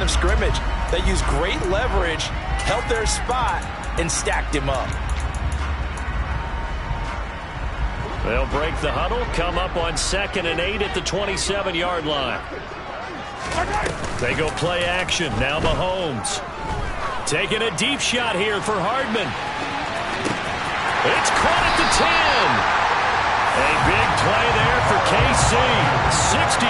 line of scrimmage. They used great leverage, held their spot, and stacked him up. They'll break the huddle, come up on 2nd and 8 at the 27-yard line. They go play action. Now Mahomes. Taking a deep shot here for Hardman. It's caught at the 10. A big play there for KC. 63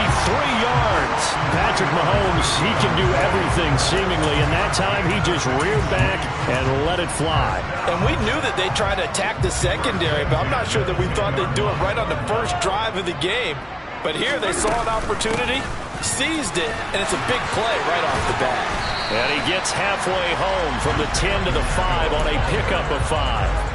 yards. Patrick Mahomes, he can do everything seemingly, and that time he just reared back and let it fly. And we knew that they'd try to attack the secondary, but I'm not sure that we thought they'd do it right on the first drive of the game. But here they saw an opportunity, seized it, and it's a big play right off the bat. And he gets halfway home from the 10 to the 5 on a pickup of 5.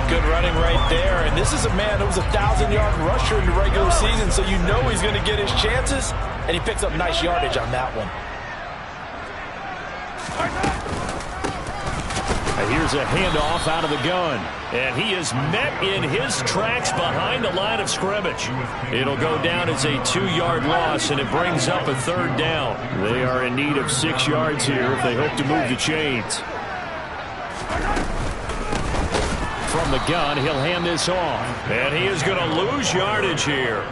Good running right there, and this is a man who was a 1,000-yard rusher in the regular season, so you know he's going to get his chances, and he picks up nice yardage on that one. And here's a handoff out of the gun, and he is met in his tracks behind the line of scrimmage. It'll go down as a 2-yard loss, and it brings up a 3rd down. They are in need of 6 yards here if they hope to move the chains. From the gun, he'll hand this off. And he is going to lose yardage here.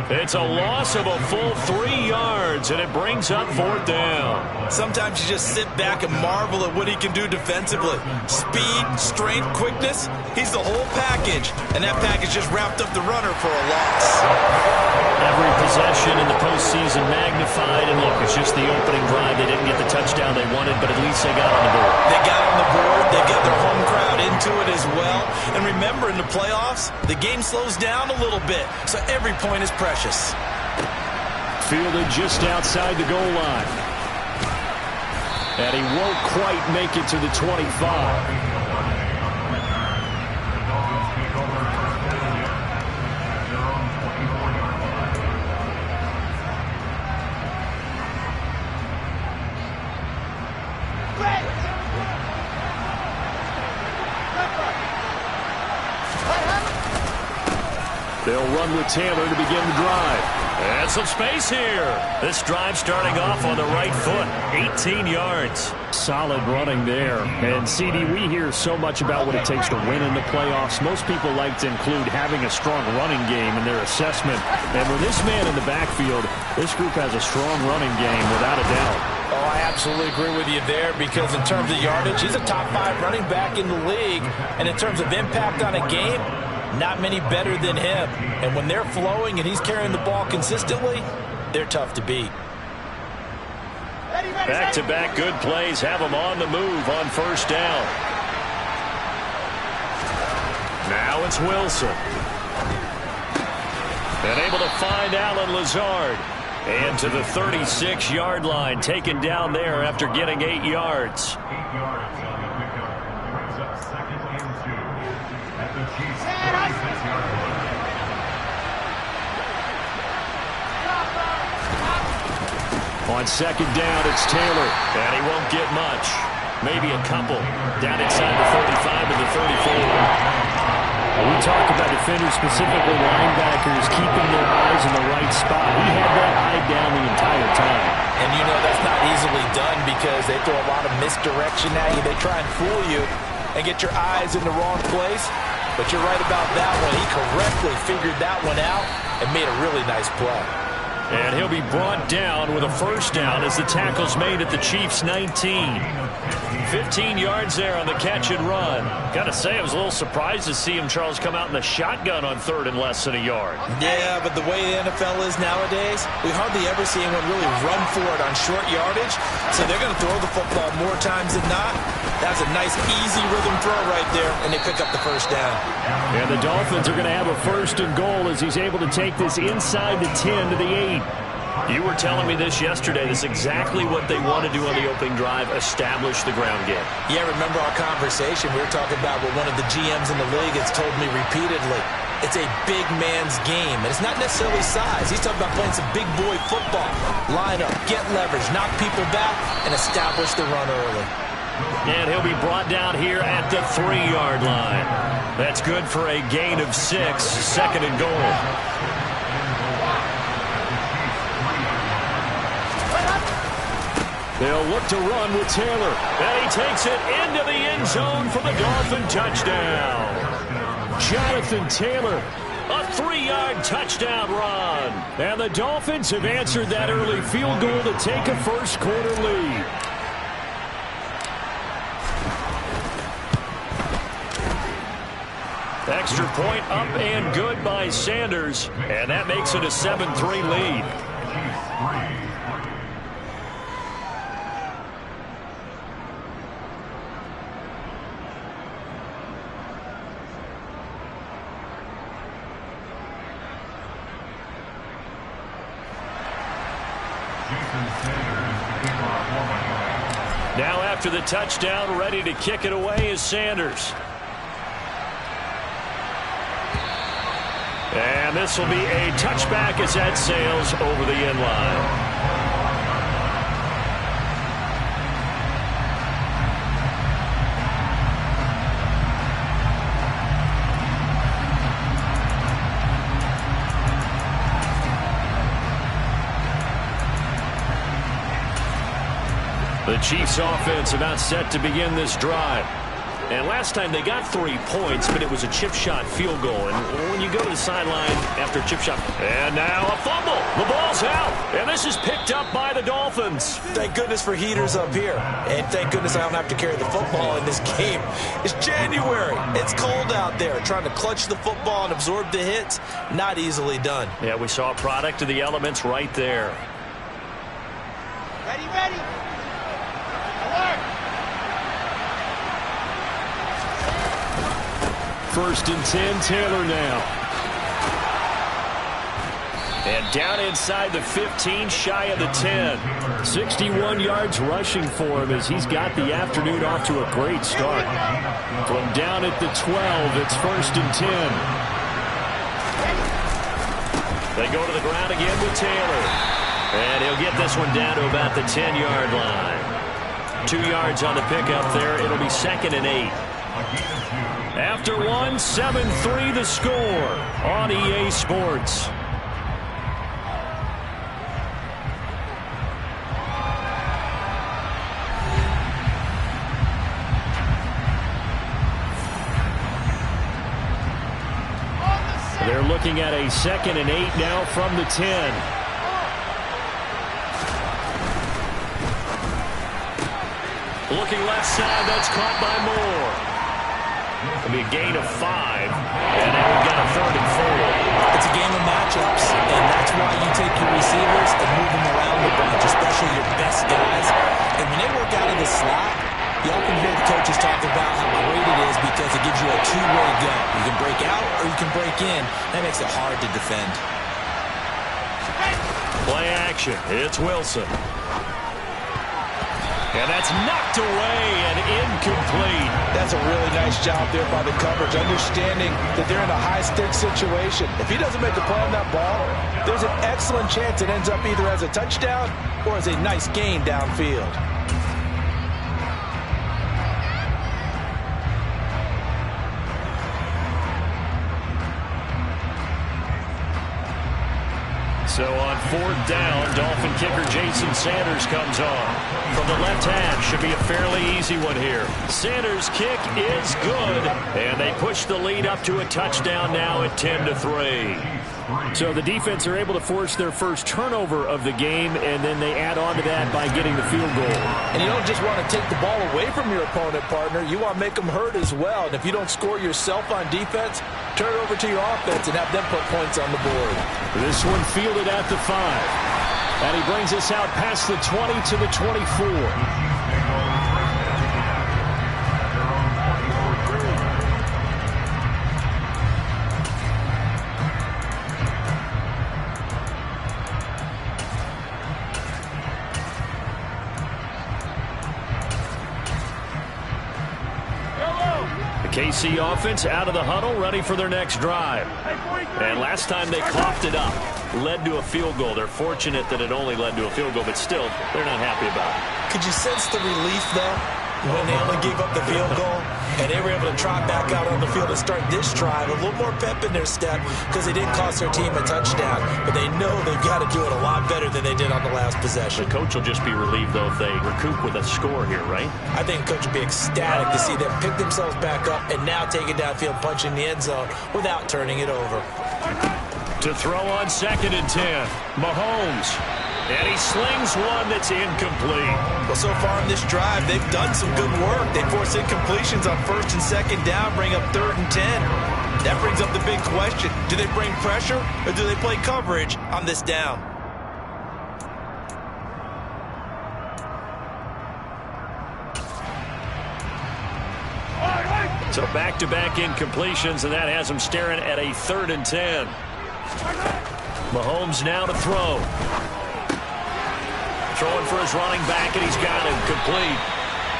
It's a loss of a full 3 yards, and it brings up 4th down. Sometimes you just sit back and marvel at what he can do defensively. Speed, strength, quickness, he's the whole package. And that package just wrapped up the runner for a loss. Every possession in the postseason magnified, and look, it's just the opening drive. They didn't get the touchdown they wanted, but at least they got on the board. They got on the board. They got their home crowd into it as well. And remember, in the playoffs, the game slows down a little bit, so every point is precious. Fielded just outside the goal line. And he won't quite make it to the 25. They'll run with Taylor to begin the drive. And some space here. This drive starting off on the right foot. 18 yards. Solid running there. And, CD, we hear so much about what it takes to win in the playoffs. Most people like to include having a strong running game in their assessment. And with this man in the backfield, this group has a strong running game without a doubt. Oh, I absolutely agree with you there, because in terms of yardage, he's a top 5 running back in the league. And in terms of impact on a game, not many better than him. And when they're flowing and he's carrying the ball consistently, they're tough to beat. Back-to-back good plays have them on the move on 1st down. Now it's Wilson. And able to find Allen Lazard. And to the 36-yard line, taken down there after getting 8 yards. On 2nd down, it's Taylor. And he won't get much. Maybe a couple. Down inside the 35 and the 34. We talk about defenders, specifically linebackers, keeping their eyes in the right spot. He had that eye down the entire time. And you know that's not easily done, because they throw a lot of misdirection at you. They try and fool you and get your eyes in the wrong place. But you're right about that one. He correctly figured that one out and made a really nice play. And he'll be brought down with a 1st down as the tackle's made at the Chiefs' 19. 15 yards there on the catch and run. Got to say, I was a little surprised to see him, Charles, come out in the shotgun on 3rd and less than a yard. Yeah, but the way the NFL is nowadays, we hardly ever see anyone really run for it on short yardage. So they're going to throw the football more times than not. That's a nice, easy rhythm throw right there, and they pick up the 1st down. And the Dolphins are going to have a 1st and goal as he's able to take this inside the 10 to the 8. You were telling me this yesterday. This is exactly what they want to do on the opening drive, establish the ground game. Yeah, remember our conversation? We were talking about what one of the GMs in the league has told me repeatedly. It's a big man's game, and it's not necessarily size. He's talking about playing some big boy football. Line up, get leverage, knock people back, and establish the run early. And he'll be brought down here at the 3-yard line. That's good for a gain of 6, 2nd and goal. They'll look to run with Taylor. And he takes it into the end zone for the Dolphin touchdown. Jonathan Taylor, a 3-yard touchdown run. And the Dolphins have answered that early field goal to take a first-quarter lead. Extra point up and good by Sanders. And that makes it a 7-3 lead. Now after the touchdown, ready to kick it away is Sanders. And this will be a touchback as that sails over the end line. The Chiefs offense about set to begin this drive. And last time they got 3 points, but it was a chip shot field goal. And when you go to the sideline after a chip shot. And now a fumble. The ball's out. And this is picked up by the Dolphins. Thank goodness for heaters up here. And thank goodness I don't have to carry the football in this game. It's January. It's cold out there. Trying to clutch the football and absorb the hits, not easily done. Yeah, we saw a product of the elements right there. Ready, ready. First and 10, Taylor now. And down inside the 15, shy of the 10. 61 yards rushing for him as he's got the afternoon off to a great start. From down at the 12, it's first and 10. They go to the ground again with Taylor. And he'll get this one down to about the 10-yard line. 2 yards on the pickup there. It'll be second and 8. After one, 7-3 the score on EA Sports. They're looking at a second and 8 now from the 10. Looking left side, that's caught by Moore. It'll be a gain of 5, and now we've got a 3rd and 4. It's a game of matchups, and that's why you take your receivers and move them around the bunch, especially your best guys. And when they work out of the slot, you often hear the coaches talk about how great it is because it gives you a two-way go. You can break out or you can break in. That makes it hard to defend. Play action. It's Wilson. And that's knocked away and incomplete. That's a really nice job there by the coverage, understanding that they're in a high-stakes situation. If he doesn't make the play on that ball, there's an excellent chance it ends up either as a touchdown or as a nice gain downfield. So on 4th down, Dolphin kicker Jason Sanders comes on. From the left half, should be a fairly easy one here. Sanders' kick is good, and they push the lead up to a touchdown now at 10-3. So the defense are able to force their first turnover of the game, and then they add on to that by getting the field goal. And you don't just want to take the ball away from your opponent, partner. You want to make them hurt as well. And if you don't score yourself on defense, turn it over to your offense and have them put points on the board. This one fielded at the 5. And he brings us out past the 20 to the 24. KC offense out of the huddle, ready for their next drive. And last time they coughed it up, led to a field goal. They're fortunate that it only led to a field goal, but still, they're not happy about it. Could you sense the relief, though, when they only gave up the field goal? And they were able to trot back out on the field and start this drive. A little more pep in their step because they didn't cost their team a touchdown. But they know they've got to do it a lot better than they did on the last possession. The coach will just be relieved, though, if they recoup with a score here, right? I think the coach will be ecstatic to see them pick themselves back up and now take it downfield, punching the end zone without turning it over. To throw on 2nd and 10, Mahomes. And he slings one that's incomplete. Well, so far in this drive, they've done some good work. They force incompletions on 1st and 2nd down, bring up 3rd and 10. That brings up the big question. Do they bring pressure or do they play coverage on this down? So back-to-back incompletions, and that has them staring at a 3rd and 10. Mahomes now to throw. Throwing for his running back, and he's got him complete.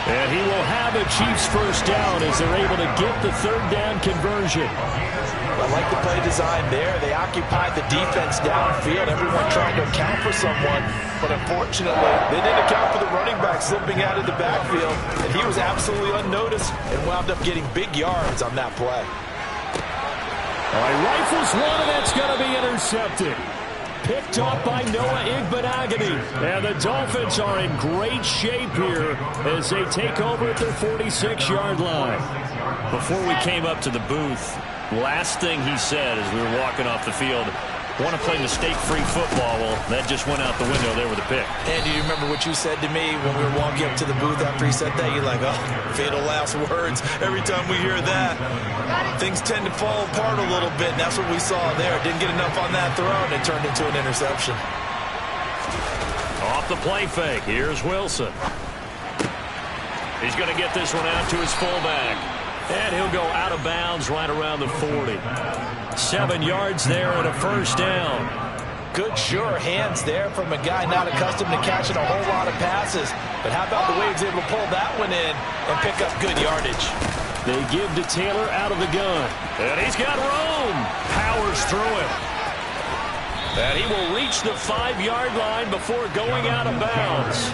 And he will have a Chiefs first down as they're able to get the 3rd down conversion. I like the play design there. They occupied the defense downfield. Everyone trying to account for someone. But unfortunately, they didn't account for the running back slipping out of the backfield. And he was absolutely unnoticed and wound up getting big yards on that play. All right, rifles one, and that's going to be intercepted. Picked off by Noah Igbinoghene. And the Dolphins are in great shape here as they take over at their 46-yard line. Before we came up to the booth, last thing he said as we were walking off the field, want to play mistake-free football. Well, that just went out the window there with a pick. And do you remember what you said to me when we were walking up to the booth after he said that? You're like, oh, fatal last words. Every time we hear that, things tend to fall apart a little bit, and that's what we saw there. Didn't get enough on that throw, and it turned into an interception. Off the play fake, here's Wilson. He's going to get this one out to his fullback. And he'll go out of bounds right around the 40. 7 yards there and a first down. Good, sure hands there from a guy not accustomed to catching a whole lot of passes. But how about the way he's able to pull that one in and pick up good yardage? They give to Taylor out of the gun. And he's got room. Powers through it. And he will reach the 5-yard line before going out of bounds.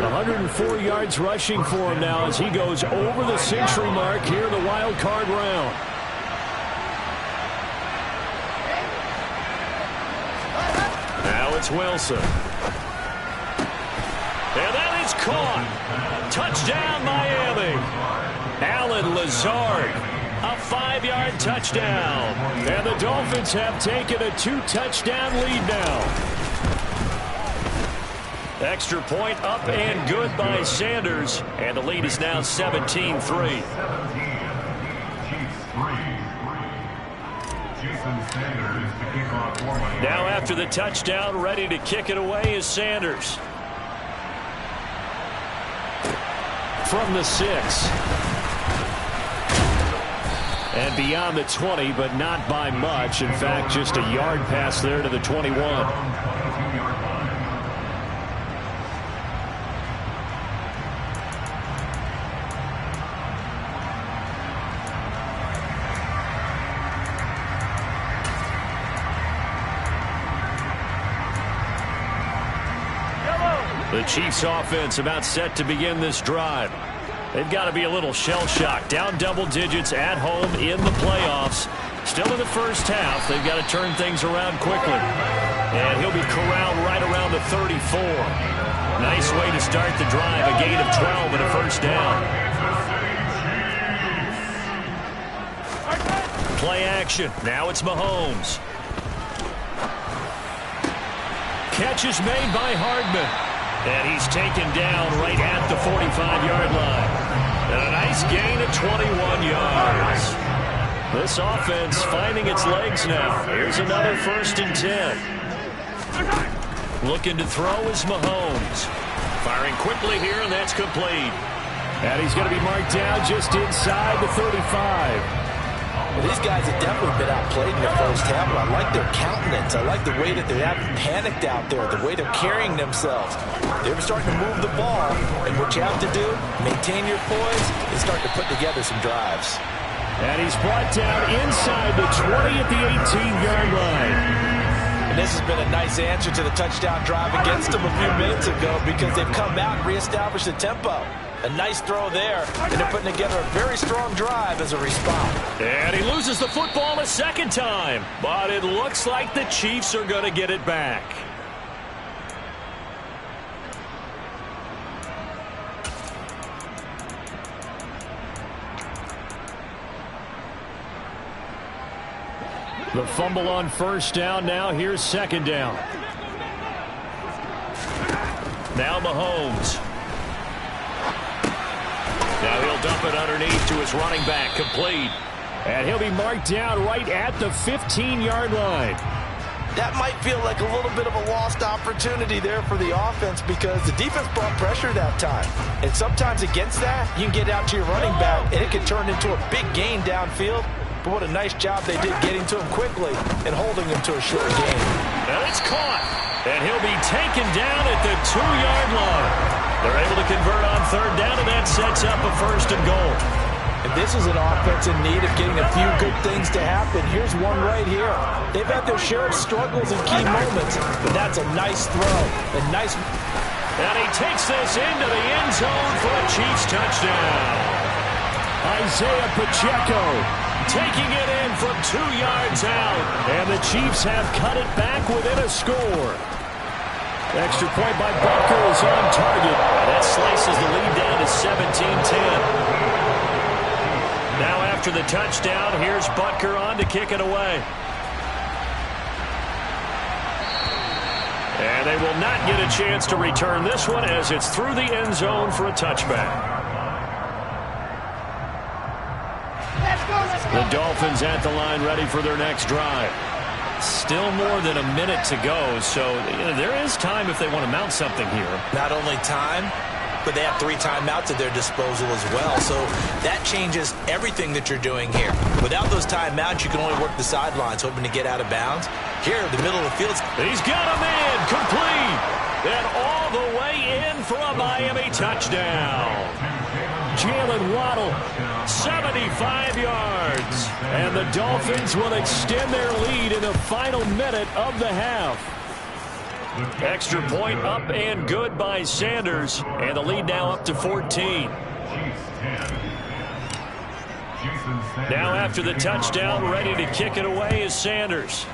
104 yards rushing for him now as he goes over the century mark here in the wild card round. Now it's Wilson. And that is caught. Touchdown, Miami. Allen Lazard. A 5-yard touchdown. And the Dolphins have taken a 2-touchdown lead now. Extra point up and good by Sanders. And the lead is now 17-3. Now after the touchdown, ready to kick it away is Sanders. From the 6. And beyond the 20, but not by much. In fact, just a yard pass there to the 21. The Chiefs offense about set to begin this drive. They've got to be a little shell-shocked. Down double digits at home in the playoffs. Still in the first half. They've got to turn things around quickly. And he'll be corralled right around the 34. Nice way to start the drive. A gain of 12 and a first down. Play action. Now it's Mahomes. Catch is made by Hardman. And he's taken down right at the 45-yard line. And a nice gain of 21 yards. This offense finding its legs now. Here's another 1st and 10. Looking to throw is Mahomes. Firing quickly here, and that's complete. And he's going to be marked down just inside the 35. Well, these guys have definitely been outplayed in the first half, but I like their countenance. I like the way that they haven't panicked out there, the way they're carrying themselves. They're starting to move the ball, and what you have to do, maintain your poise and start to put together some drives. And he's brought down inside the 20 at the 18-yard line. And this has been a nice answer to the touchdown drive against them a few minutes ago because they've come out and reestablished the tempo. A nice throw there, and they're putting together a very strong drive as a response. And he loses the football a second time, but it looks like the Chiefs are going to get it back. The fumble on first down. Now here's second down. Now Mahomes. Now he'll dump it underneath to his running back, complete. And he'll be marked down right at the 15-yard line. That might feel like a little bit of a lost opportunity there for the offense because the defense brought pressure that time. And sometimes against that, you can get out to your running back, and it can turn into a big gain downfield. But what a nice job they did getting to him quickly and holding him to a short gain. And it's caught. And he'll be taken down at the 2-yard line. They're able to convert on third down, and that sets up a first and goal. And this is an offense in need of getting a few good things to happen. Here's one right here. They've had their share of struggles in key moments, but that's a nice throw. A nice. And he takes this into the end zone for a Chiefs touchdown. Isaiah Pacheco taking it in from 2 yards out. And the Chiefs have cut it back within a score. Extra point by Butker is on target. And that slices the lead down to 17-10. Now after the touchdown, here's Butker on to kick it away. And they will not get a chance to return this one as it's through the end zone for a touchback. The Dolphins at the line ready for their next drive. Still more than a minute to go, so there is time if they want to mount something here. Not only time, but they have 3 timeouts at their disposal as well. So that changes everything that you're doing here. Without those timeouts, you can only work the sidelines, hoping to get out of bounds. Here, the middle of the field. He's got a man, complete. And all the way in for a Miami touchdown. Jalen Waddle, 75 yards. And the Dolphins will extend their lead in the final minute of the half. Extra point up and good by Sanders. And the lead now up to 14. Now after the touchdown, ready to kick it away is Sanders.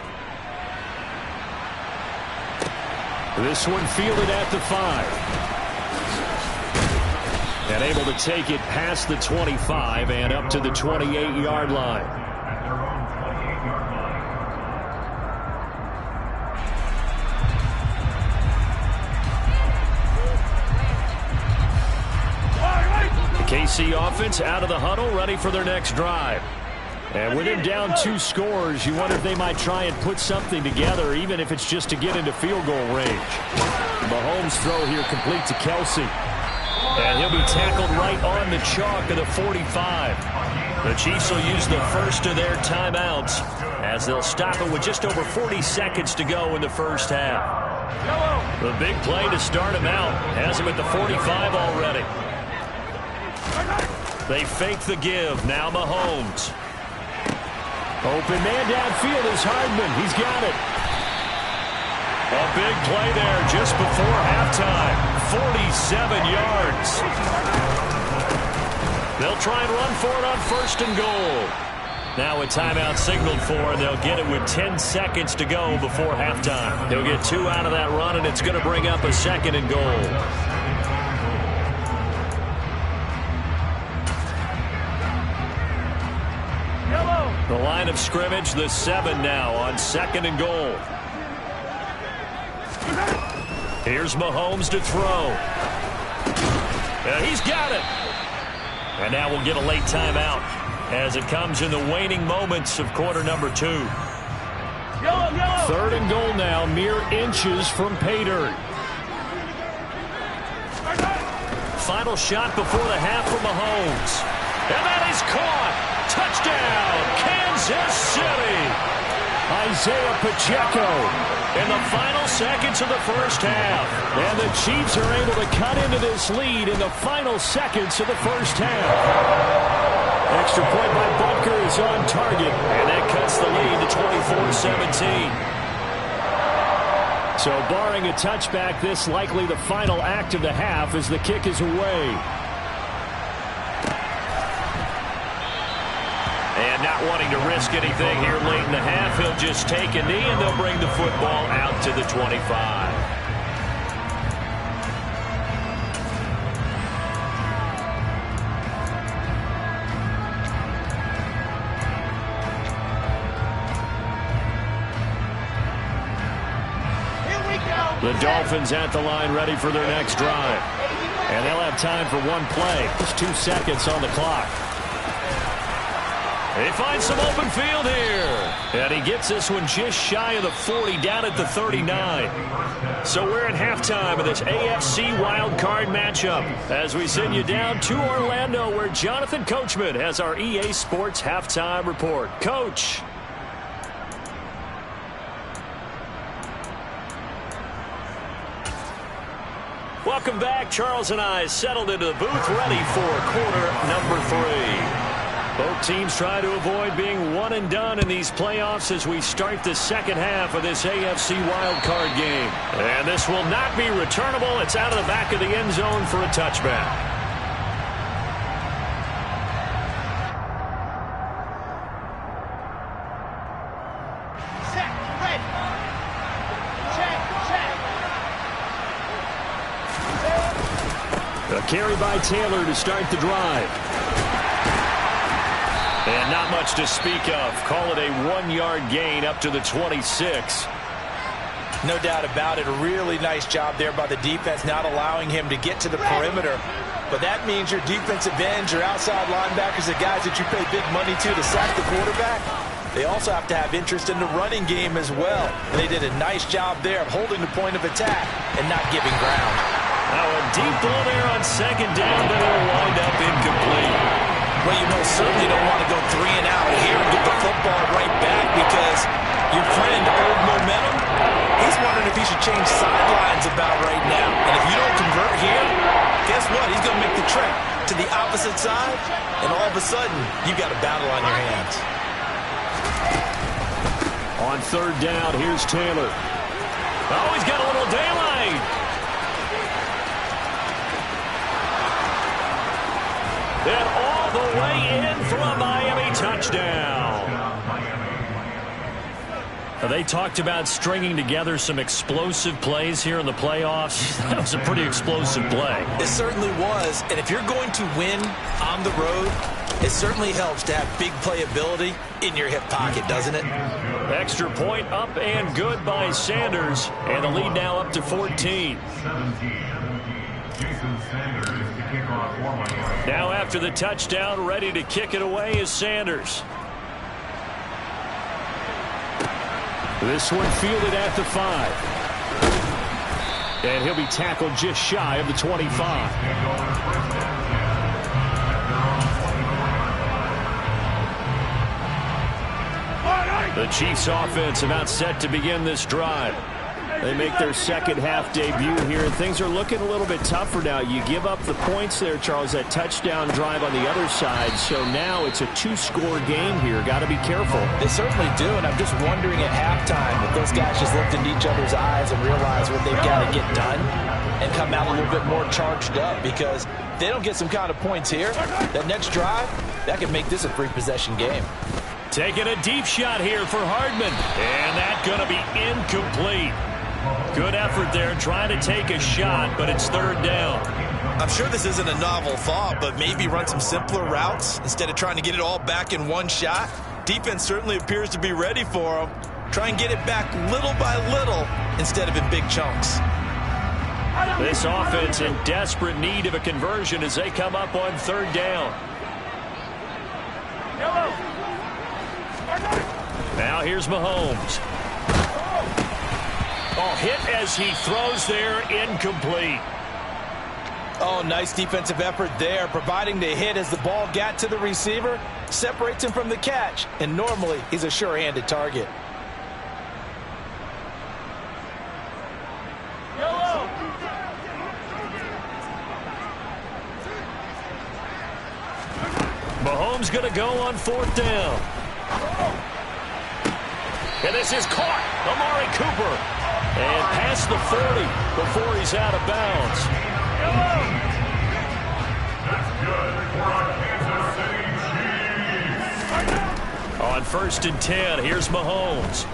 This one fielded at the 5. And able to take it past the 25 and up to the 28-yard line. The KC offense out of the huddle, ready for their next drive. And with him down 2 scores, you wonder if they might try and put something together, even if it's just to get into field goal range. Mahomes' throw here complete to Kelsey. And he'll be tackled right on the chalk of the 45. The Chiefs will use the first of their timeouts as they'll stop it with just over 40 seconds to go in the first half. The big play to start him out has him at the 45 already. They fake the give. Now Mahomes. Open man downfield is Hardman. He's got it. A big play there just before halftime. 47 yards. They'll try and run for it on first and goal. Now a timeout signaled for, and they'll get it with 10 seconds to go before halftime. They'll get 2 out of that run, and it's going to bring up a second and goal. The line of scrimmage, the 7 now on second and goal. Here's Mahomes to throw. And he's got it. And now we'll get a late timeout as it comes in the waning moments of quarter number 2. Third and goal now, mere inches from pay dirt. Final shot before the half for Mahomes. And that is caught. Touchdown, Kansas City. Isaiah Pacheco in the final seconds of the first half. And the Chiefs are able to cut into this lead in the final seconds of the first half. Extra point by Butker is on target. And that cuts the lead to 24-17. So barring a touchback, this likely the final act of the half as the kick is away. And not wanting to risk anything here late in the half, he'll just take a knee, and they'll bring the football out to the 25. The Dolphins at the line ready for their next drive. And they'll have time for one play. Just 2 seconds on the clock. They find some open field here. And he gets this one just shy of the 40, down at the 39. So we're at halftime of this AFC wildcard matchup as we send you down to Orlando, where Jonathan Coachman has our EA Sports halftime report. Coach. Welcome back. Charles and I settled into the booth, ready for quarter number 3. Both teams try to avoid being one and done in these playoffs as we start the second half of this AFC wildcard game. And this will not be returnable. It's out of the back of the end zone for a touchback. A carry by Taylor to start the drive. And not much to speak of. Call it a 1-yard gain up to the 26. No doubt about it. A really nice job there by the defense, not allowing him to get to the perimeter. But that means your defensive ends, your outside linebackers, the guys that you pay big money to sack the quarterback, they also have to have interest in the running game as well. And they did a nice job there of holding the point of attack and not giving ground. Now a deep ball there on second down, but it'll wind up incomplete. Well, you most certainly don't want to go 3 and out here and get the football right back, because your friend Old Momentum, he's wondering if he should change sidelines about right now. And if you don't convert here, guess what? He's going to make the trek to the opposite side, and all of a sudden, you've got a battle on your hands. On third down, here's Taylor. Oh, he's got a little daylight. And all the way in for a Miami touchdown. They talked about stringing together some explosive plays here in the playoffs. That was a pretty explosive play. It certainly was. And if you're going to win on the road, it certainly helps to have big playability in your hip pocket, doesn't it? Extra point up and good by Sanders. And the lead now up to 14. Now after the touchdown, ready to kick it away is Sanders. This one fielded at the 5. And he'll be tackled just shy of the 25. The Chiefs offense about set to begin this drive. They make their second half debut here, and things are looking a little bit tougher now. You give up the points there, Charles, that touchdown drive on the other side. So now it's a 2-score game here. Got to be careful. They certainly do, and I'm just wondering at halftime if those guys just looked into each other's eyes and realized what they've got to get done and come out a little bit more charged up, because if they don't get some kind of points here, that next drive, that could make this a 3-possession game. Taking a deep shot here for Hardman, and that's going to be incomplete. Good effort there, trying to take a shot, but it's third down. I'm sure this isn't a novel thought, but maybe run some simpler routes instead of trying to get it all back in one shot. Defense certainly appears to be ready for them. Try and get it back little by little instead of in big chunks. This offense in desperate need of a conversion as they come up on third down. Now here's Mahomes. Oh, hit as he throws there, incomplete. Oh, nice defensive effort there, providing the hit as the ball got to the receiver, separates him from the catch, and normally he's a sure-handed target. Mahomes going to go on fourth down. And this is caught. Amari Cooper. And past the 40 before he's out of bounds. On 1st and 10, here's Mahomes.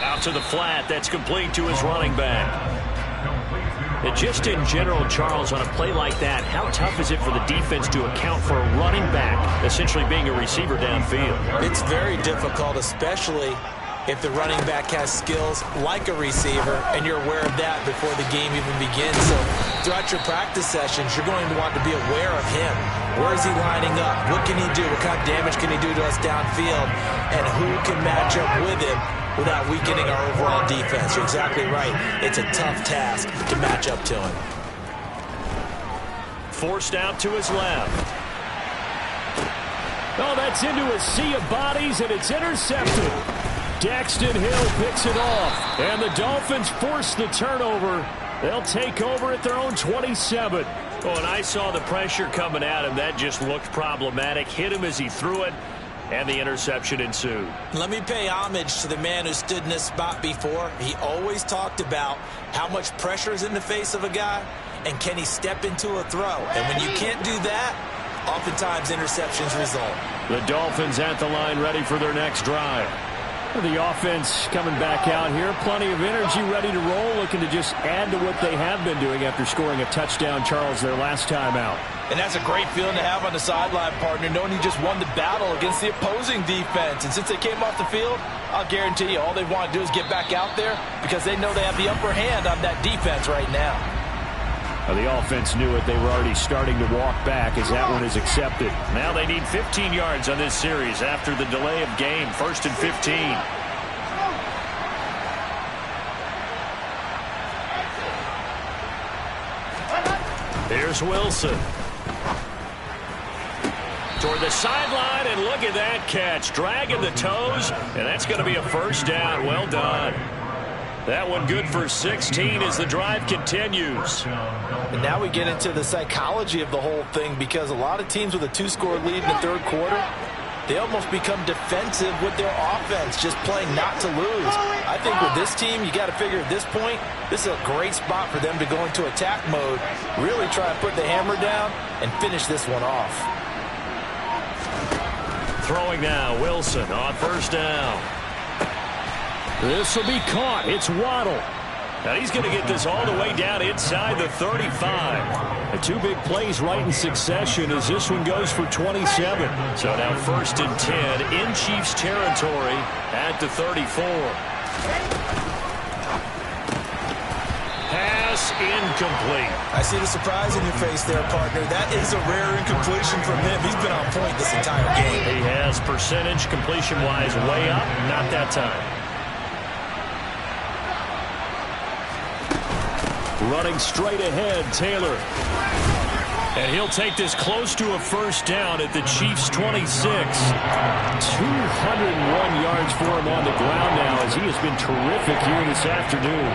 Out to the flat. That's complete to his running back. And just in general, Charles, on a play like that, how tough is it for the defense to account for a running back essentially being a receiver downfield? It's very difficult, especially if the running back has skills like a receiver, and you're aware of that before the game even begins. So throughout your practice sessions, you're going to want to be aware of him. Where is he lining up? What can he do? What kind of damage can he do to us downfield? And who can match up with him without weakening our overall defense? You're exactly right. It's a tough task to match up to him. Forced out to his left. Oh, that's into a sea of bodies, and it's intercepted. Daxton Hill picks it off, and the Dolphins force the turnover. They'll take over at their own 27. Oh, and I saw the pressure coming at him. That just looked problematic. Hit him as he threw it, and the interception ensued. Let me pay homage to the man who stood in this spot before. He always talked about how much pressure is in the face of a guy, and can he step into a throw. And when you can't do that, oftentimes interceptions result. The Dolphins at the line, ready for their next drive. The offense coming back out here. Plenty of energy, ready to roll, looking to just add to what they have been doing after scoring a touchdown, Charles, their last time out. And that's a great feeling to have on the sideline, partner, knowing you just won the battle against the opposing defense. And since they came off the field, I'll guarantee you all they want to do is get back out there because they know they have the upper hand on that defense right now. The offense knew it. They were already starting to walk back as that one is accepted. Now they need 15 yards on this series after the delay of game. 1st and 15. Here's Wilson. Toward the sideline, and look at that catch. Dragging the toes, and that's going to be a first down. Well done. That one good for 16 as the drive continues. And now we get into the psychology of the whole thing because a lot of teams with a 2-score lead in the third quarter, they almost become defensive with their offense, just playing not to lose. I think with this team, you got to figure at this point, this is a great spot for them to go into attack mode, really try to put the hammer down and finish this one off. Throwing now, Wilson on 1st down. This will be caught. It's Waddle. Now he's going to get this all the way down inside the 35. The two big plays right in succession as this one goes for 27. So now 1st and 10 in Chiefs territory at the 34. Pass incomplete. I see the surprise in your face there, partner. That is a rare incompletion from him. He's been on point this entire game. He has percentage completion-wise way up. Not that time. Running straight ahead, Taylor. And he'll take this close to a first down at the Chiefs' 26. 201 yards for him on the ground now as he has been terrific here this afternoon.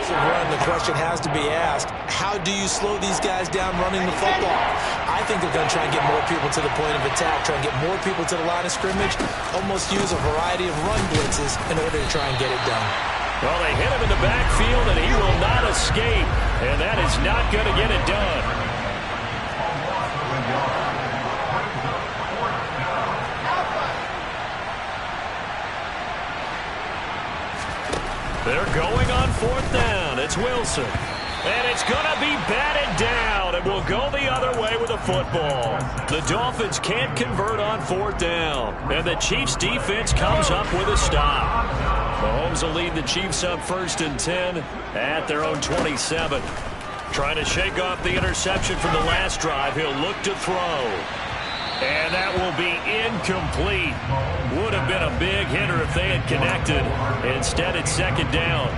Run, the question has to be asked, how do you slow these guys down running the football? I think they're going to try and get more people to the point of attack, try and get more people to the line of scrimmage, almost use a variety of run blitzes in order to try and get it done. Well, they hit him in the backfield, and he will not escape, and that is not going to get it done. They're going on 4th down. It's Wilson. And it's going to be batted down and will go the other way with a football. The Dolphins can't convert on 4th down. And the Chiefs defense comes up with a stop. Mahomes will lead the Chiefs up 1st and 10 at their own 27. Trying to shake off the interception from the last drive. He'll look to throw. And that will be incomplete. Would have been a big hitter if they had connected. Instead, it's second down.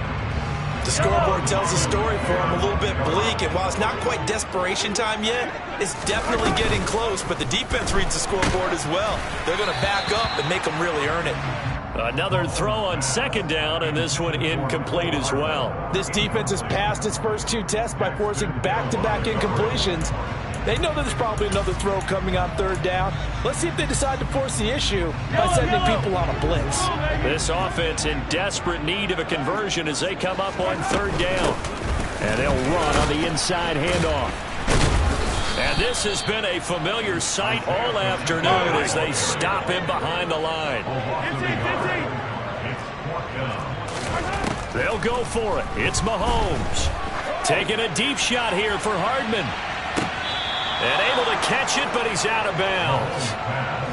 The scoreboard tells a story for him, a little bit bleak, and while it's not quite desperation time yet, it's definitely getting close, but the defense reads the scoreboard as well. They're going to back up and make them really earn it. Another throw on second down, and this one incomplete as well. This defense has passed its first two tests by forcing back-to-back incompletions. They know that there's probably another throw coming on third down. Let's see if they decide to force the issue by sending people on a blitz. This offense in desperate need of a conversion as they come up on third down. And they'll run on the inside handoff. And this has been a familiar sight all afternoon as they stop him behind the line. They'll go for it. It's Mahomes. Taking a deep shot here for Hardman. And able to catch it, but he's out of bounds.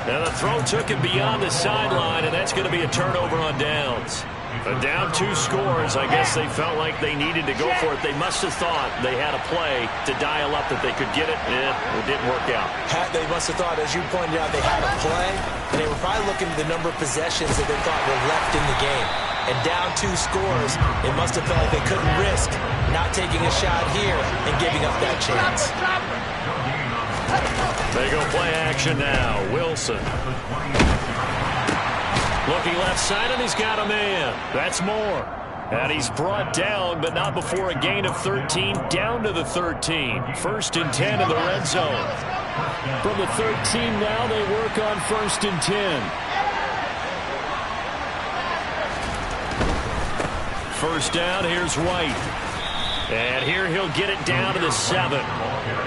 And the throw took him beyond the sideline, and that's going to be a turnover on downs. But down 2 scores, I guess they felt like they needed to go for it. They must have thought they had a play to dial up that they could get it. It didn't work out. They must have thought, as you pointed out, they had a play, and they were probably looking at the number of possessions that they thought were left in the game. And down 2 scores, it must have felt like they couldn't risk not taking a shot here and giving up that chance. They go play action now. Wilson. Looking left side, and he's got a man. That's Moore. And he's brought down, but not before a gain of 13, down to the 13. 1st and 10 in the red zone. From the 13 now, they work on 1st and 10. 1st down, here's White. And here he'll get it down to the 7.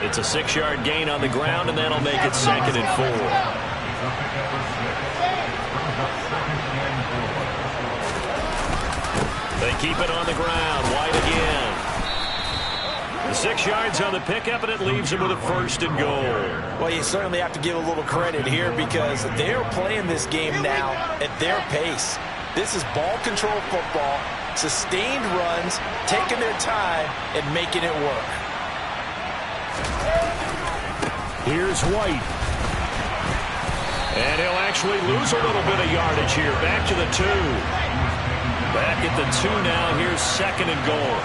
It's a 6-yard gain on the ground, and that'll make it 2nd and 4. They keep it on the ground. White again. The 6 yards on the pickup, and it leaves him with a 1st and goal. Well, you certainly have to give a little credit here because they're playing this game now at their pace. This is ball control football, sustained runs, taking their time, and making it work. Here's White. And he'll actually lose a little bit of yardage here. Back to the 2. Back at the 2 now. Here's 2nd and goal.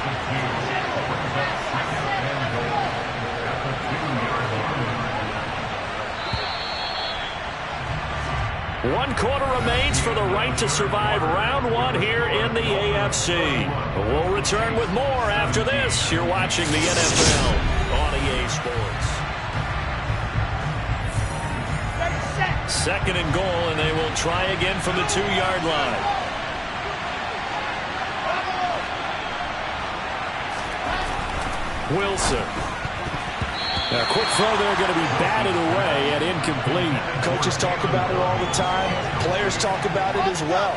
One quarter remains for the right to survive round 1 here in the AFC. We'll return with more after this. You're watching the NFL on EA Sports. 2nd and goal, and they will try again from the 2-yard line. Wilson. A quick throw there, going to be batted away and incomplete. Coaches talk about it all the time. Players talk about it as well.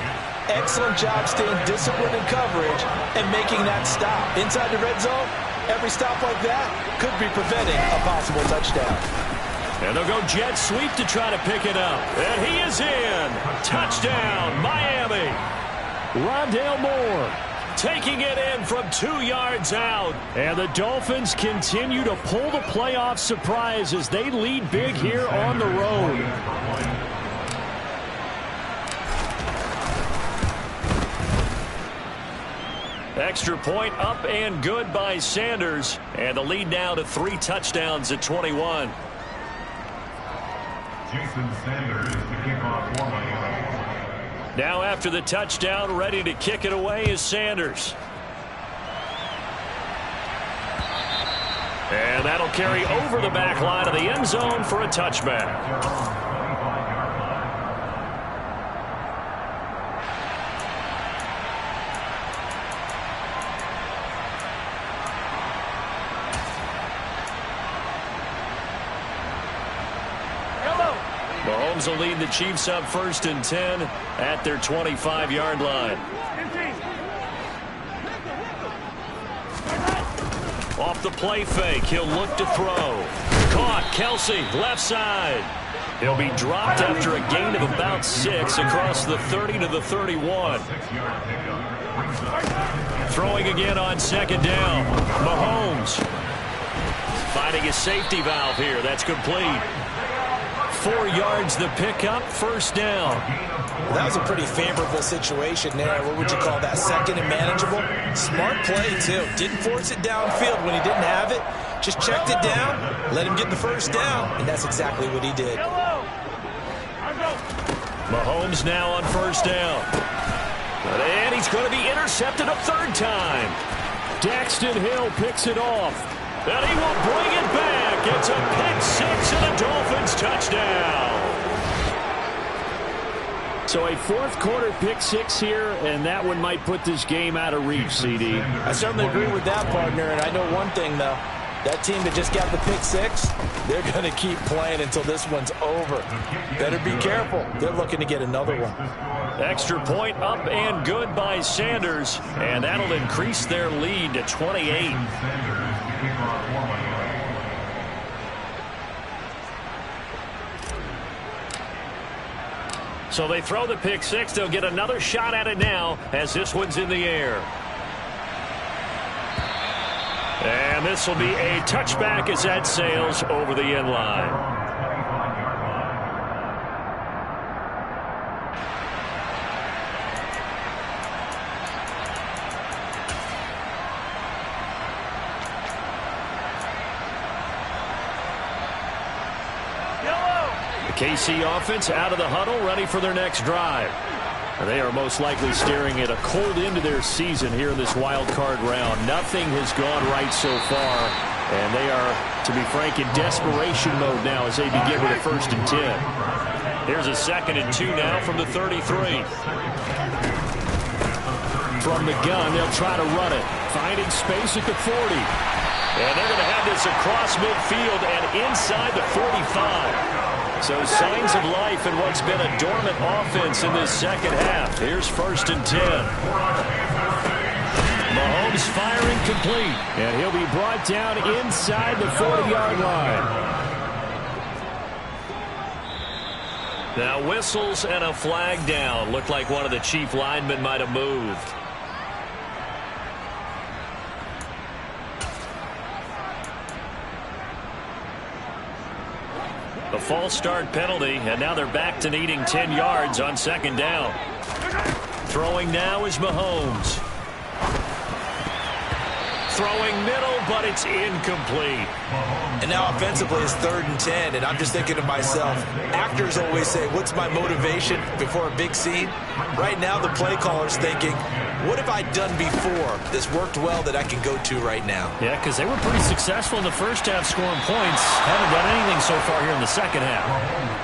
Excellent job staying disciplined in coverage and making that stop. Inside the red zone, every stop like that could be preventing a possible touchdown. And they'll go jet sweep to try to pick it up. And he is in. Touchdown, Miami. Rondale Moore taking it in from 2 yards out. And the Dolphins continue to pull the playoff surprise as they lead big here on the road. Extra point up and good by Sanders. And the lead now to 3 touchdowns at 21. Jason Sanders to kick off for Miami. Now after the touchdown, ready to kick it away is Sanders. And that'll carry over the back line of the end zone for a touchback. Mahomes will lead the Chiefs up 1st and 10 at their 25-yard line. Off the play fake, he'll look to throw. Caught, Kelsey, left side. He'll be dropped after a gain of about 6 across the 30 to the 31. Throwing again on 2nd down. Mahomes finding his safety valve here. That's complete. 4 yards the pickup, first down. Well, that was a pretty favorable situation there. What would you call that? Second and manageable? Smart play, too. Didn't force it downfield when he didn't have it. Just checked it down, let him get the first down, and that's exactly what he did. Mahomes now on first down. And he's going to be intercepted a third time. Daxton Hill picks it off. And he will bring it back. It's a pick six and a Dolphins touchdown. So a fourth quarter pick six here, and that one might put this game out of reach, CD. I certainly agree with that, partner, and I know one thing, though. That team that just got the pick six, they're going to keep playing until this one's over. Better be careful. They're looking to get another one. Extra point up and good by Sanders, and that'll increase their lead to 28. So they throw the pick six. They'll get another shot at it now as this one's in the air. And this will be a touchback as that sails over the end line. KC offense out of the huddle, ready for their next drive. They are most likely staring at a cold end to their season here in this wild card round. Nothing has gone right so far, and they are, to be frank, in desperation mode now as they begin with a 1st and 10. Here's a 2nd and 2 now from the 33. From the gun, they'll try to run it, finding space at the 40. And they're going to have this across midfield and inside the 45. So signs of life in what's been a dormant offense in this second half. Here's 1st and 10. Mahomes firing complete. And he'll be brought down inside the 40-yard line. Now whistles and a flag down. Looked like one of the chief linemen might have moved. A false start penalty, and now they're back to needing 10 yards on 2nd down. Throwing now is Mahomes. Throwing middle, but it's incomplete. And now offensively it's 3rd and 10, and I'm just thinking to myself, actors always say, what's my motivation before a big scene? Right now the play caller's thinking, what have I done before that's worked well that I can go to right now? Yeah, because they were pretty successful in the first half scoring points. Haven't done anything so far here in the second half.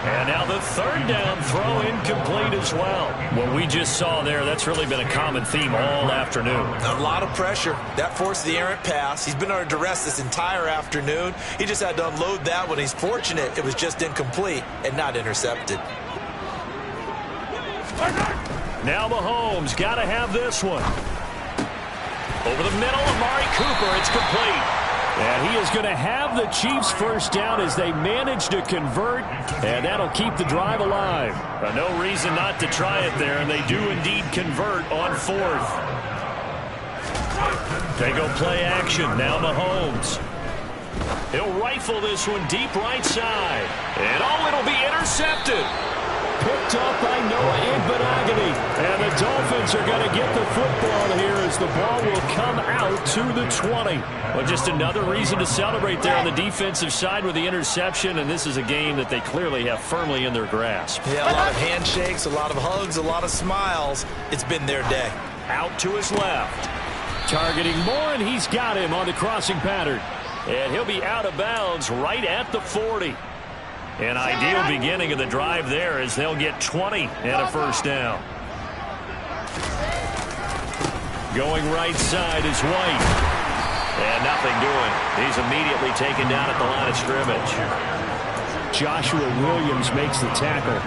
And now the 3rd down throw incomplete as well. What we just saw there, that's really been a common theme all afternoon. A lot of pressure. That forced the errant pass. He's been under duress this entire afternoon. He just had to unload that one. He's fortunate it was just incomplete and not intercepted. Now Mahomes got to have this one. Over the middle, Amari Cooper, it's complete. And he is going to have the Chiefs' first down as they manage to convert, and that'll keep the drive alive. No reason not to try it there, and they do indeed convert on 4th. They go play action. Now Mahomes. He'll rifle this one deep right side. And it'll be intercepted. Picked up by Noah Igbinoghene. And the Dolphins are going to get the football here as the ball will come out to the 20. Well, just another reason to celebrate there on the defensive side with the interception, and this is a game that they clearly have firmly in their grasp. Yeah, a lot of handshakes, a lot of hugs, a lot of smiles. It's been their day. Out to his left. Targeting Moore, and he's got him on the crossing pattern. And he'll be out of bounds right at the 40. An ideal beginning of the drive there as they'll get 20 and a first down. Going right side is White. And nothing doing. He's immediately taken down at the line of scrimmage. Joshua Williams makes the tackle.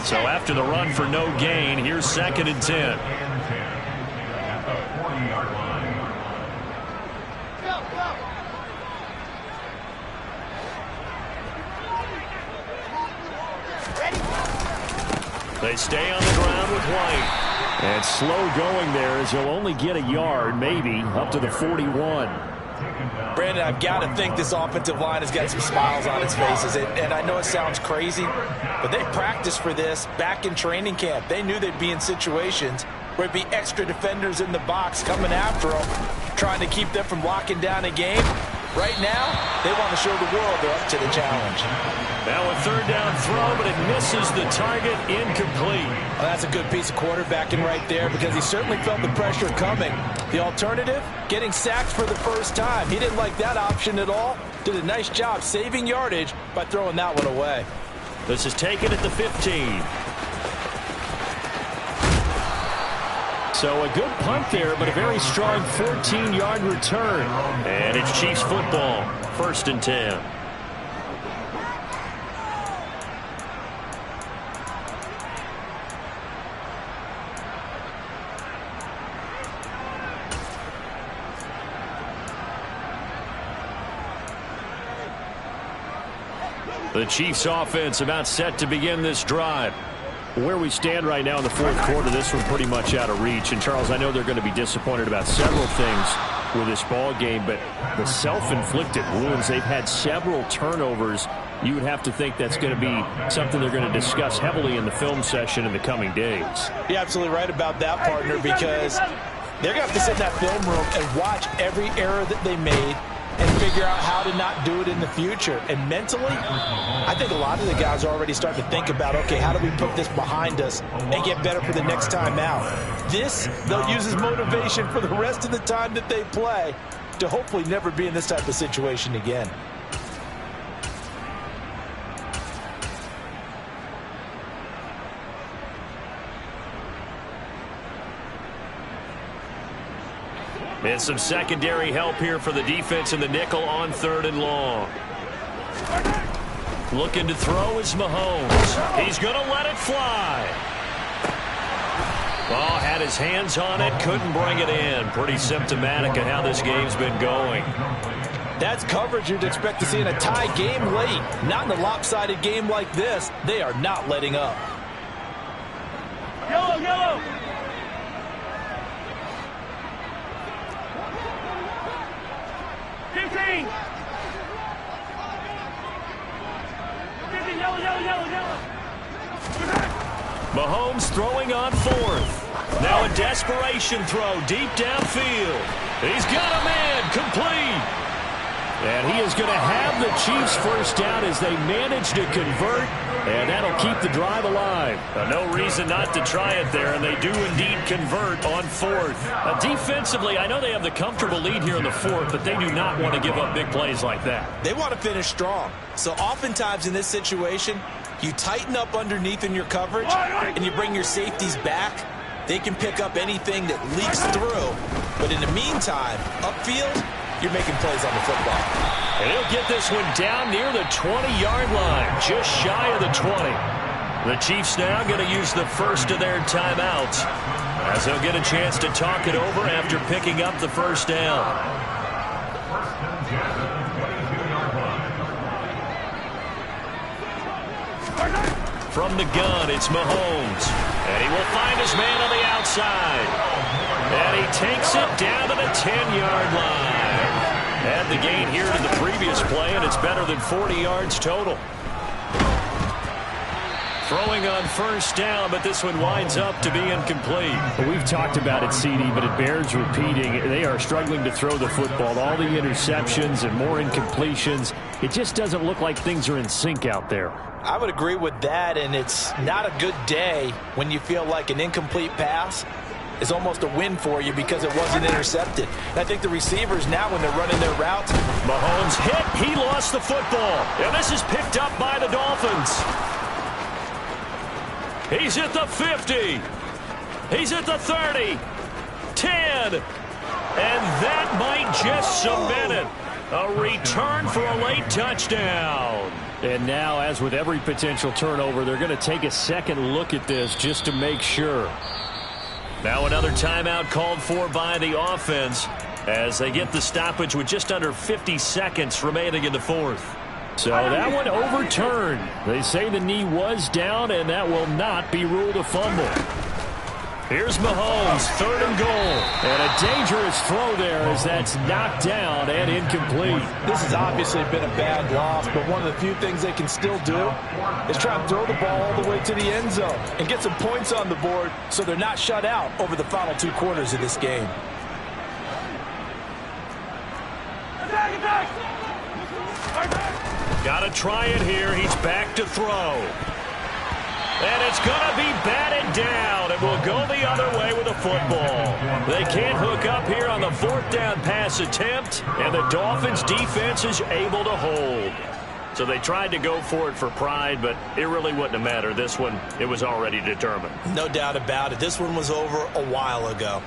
So after the run for no gain, here's 2nd and 10. They stay on the ground with White. And slow going there as he'll only get a yard, maybe, up to the 41. Brandon, I've got to think this offensive line has got some smiles on its faces. And I know it sounds crazy, but they practiced for this back in training camp. They knew they'd be in situations where it'd be extra defenders in the box coming after them, trying to keep them from locking down a game. Right now, they want to show the world they're up to the challenge. Now a third down throw, but it misses the target, incomplete. Well, that's a good piece of quarterbacking right there because he certainly felt the pressure coming. The alternative, getting sacked for the first time. He didn't like that option at all. Did a nice job saving yardage by throwing that one away. This is taken at the 15. So a good punt there, but a very strong 14-yard return. And it's Chiefs football, 1st and 10. The Chiefs offense about set to begin this drive. Where we stand right now in the 4th quarter, this one pretty much out of reach. And, Charles, I know they're going to be disappointed about several things with this ball game, but the self-inflicted wounds, they've had several turnovers. You would have to think that's going to be something they're going to discuss heavily in the film session in the coming days. You're absolutely right about that, partner, because they're going to have to sit in that film room and watch every error that they made and figure out how to not do it in the future. And mentally, I think a lot of the guys are already starting to think about, okay, how do we put this behind us and get better for the next time out? This, they'll use as motivation for the rest of the time that they play to hopefully never be in this type of situation again. And some secondary help here for the defense in the nickel on 3rd and long. Looking to throw is Mahomes. He's going to let it fly. Ball had his hands on it, couldn't bring it in. Pretty symptomatic of how this game's been going. That's coverage you'd expect to see in a tie game late. Not in a lopsided game like this. They are not letting up. Yellow, yellow. Mahomes throwing on 4th. Now a desperation throw deep downfield. He's got a man complete. And he is going to have the Chiefs first down as they manage to convert. And that'll keep the drive alive. No reason not to try it there, and they do indeed convert on 4th. Defensively, I know they have the comfortable lead here in the 4th, but they do not want to give up big plays like that. They want to finish strong. So oftentimes in this situation, you tighten up underneath in your coverage, and you bring your safeties back. They can pick up anything that leaks through. But in the meantime, upfield, you're making plays on the football. And he'll get this one down near the 20-yard line, just shy of the 20. The Chiefs now going to use the first of their timeouts as they'll get a chance to talk it over after picking up the first down. From the gun, it's Mahomes. And he will find his man on the outside. And he takes it down to the 10-yard line. Had the gain here to the previous play, and it's better than 40 yards total. Throwing on first down, but this one winds up to be incomplete. Well, we've talked about it, CD, but it bears repeating. They are struggling to throw the football. All the interceptions and more incompletions. It just doesn't look like things are in sync out there. I would agree with that, and it's not a good day when you feel like an incomplete pass is almost a win for you because it wasn't intercepted. And I think the receivers now, when they're running their routes, Mahomes hit. He lost the football. And this is picked up by the Dolphins. He's at the 50. He's at the 30. 10. And that might just cement it. A return for a late touchdown. And now, as with every potential turnover, they're going to take a second look at this just to make sure. Now another timeout called for by the offense as they get the stoppage with just under 50 seconds remaining in the 4th. So that one overturned. They say the knee was down, and that will not be ruled a fumble. Here's Mahomes, 3rd and goal. And a dangerous throw there as that's knocked down and incomplete. This has obviously been a bad loss, but one of the few things they can still do is try and throw the ball all the way to the end zone and get some points on the board so they're not shut out over the final 2 quarters of this game. Got to try it here. He's back to throw. And it's going to be batted down. It will go the other way with the football. They can't hook up here on the 4th down pass attempt, and the Dolphins' defense is able to hold. So they tried to go for it for pride, but it really wouldn't have mattered. This one, it was already determined. No doubt about it. This one was over a while ago.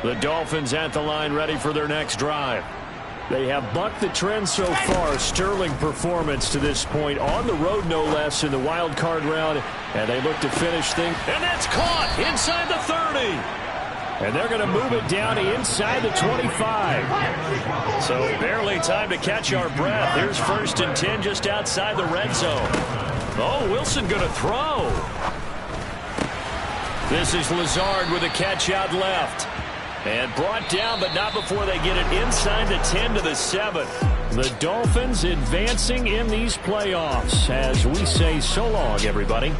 The Dolphins at the line ready for their next drive. They have bucked the trend so far. Sterling performance to this point on the road, no less, in the wild card round. And they look to finish things. And that's caught inside the 30. And they're going to move it down to inside the 25. So barely time to catch our breath. Here's 1st and 10 just outside the red zone. Oh, Wilson going to throw. This is Lazard with a catch out left. And brought down, but not before they get it inside the 10 to the 7. The Dolphins advancing in these playoffs as we say so long, everybody.